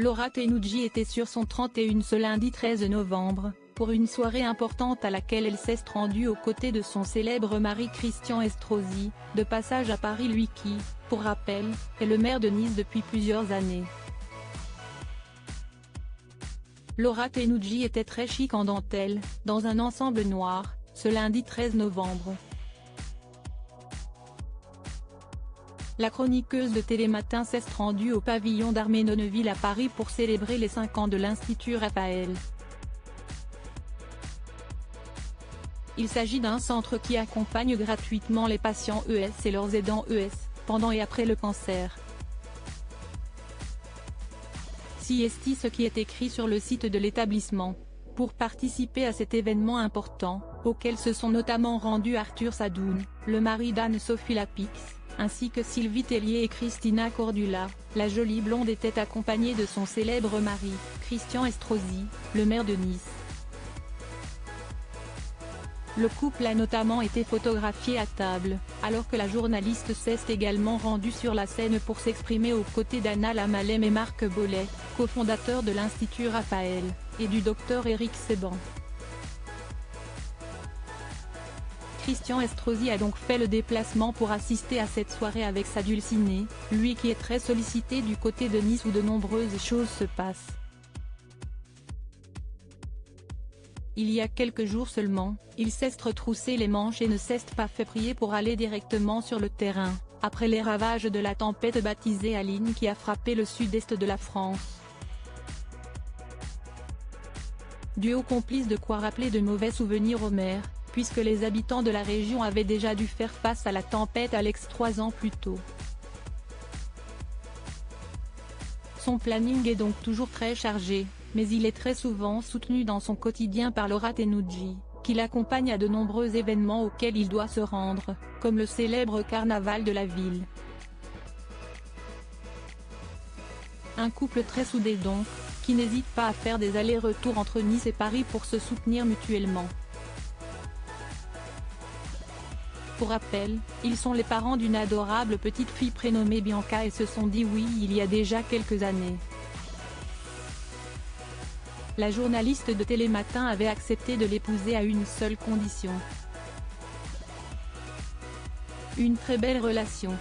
Laura Tenucci était sur son 31 ce lundi 13 novembre, pour une soirée importante à laquelle elle s'est rendue aux côtés de son célèbre mari Christian Estrosi, de passage à Paris, lui qui, pour rappel, est le maire de Nice depuis plusieurs années. Laura Tenucci était très chic en dentelle, dans un ensemble noir, ce lundi 13 novembre. La chroniqueuse de Télématin s'est rendue au pavillon d'Arménonville à Paris pour célébrer les 5 ans de l'Institut Raphaël. Il s'agit d'un centre qui accompagne gratuitement les patients ES et leurs aidants ES, pendant et après le cancer. Si est ce qui est écrit sur le site de l'établissement. Pour participer à cet événement important, auquel se sont notamment rendus Arthur Sadoun, le mari d'Anne-Sophie Lapix, ainsi que Sylvie Tellier et Christina Cordula, la jolie blonde était accompagnée de son célèbre mari, Christian Estrosi, le maire de Nice. Le couple a notamment été photographié à table, alors que la journaliste s'est également rendue sur la scène pour s'exprimer aux côtés d'Anna Lamalem et Marc Bollet, cofondateurs de l'Institut Raphaël, et du docteur Éric Seban. Christian Estrosi a donc fait le déplacement pour assister à cette soirée avec sa dulcinée, lui qui est très sollicité du côté de Nice où de nombreuses choses se passent. Il y a quelques jours seulement, il s'est retroussé les manches et ne s'est pas fait prier pour aller directement sur le terrain, après les ravages de la tempête baptisée Aline qui a frappé le sud-est de la France. Duo complice de quoi rappeler de mauvais souvenirs au maire, puisque les habitants de la région avaient déjà dû faire face à la tempête Alex 3 ans plus tôt. Son planning est donc toujours très chargé, mais il est très souvent soutenu dans son quotidien par Laura Tenucci, qui l'accompagne à de nombreux événements auxquels il doit se rendre, comme le célèbre carnaval de la ville. Un couple très soudé donc, qui n'hésite pas à faire des allers-retours entre Nice et Paris pour se soutenir mutuellement. Pour rappel, ils sont les parents d'une adorable petite fille prénommée Bianca et se sont dit oui il y a déjà quelques années. La journaliste de Télématin avait accepté de l'épouser à une seule condition. Une très belle relation.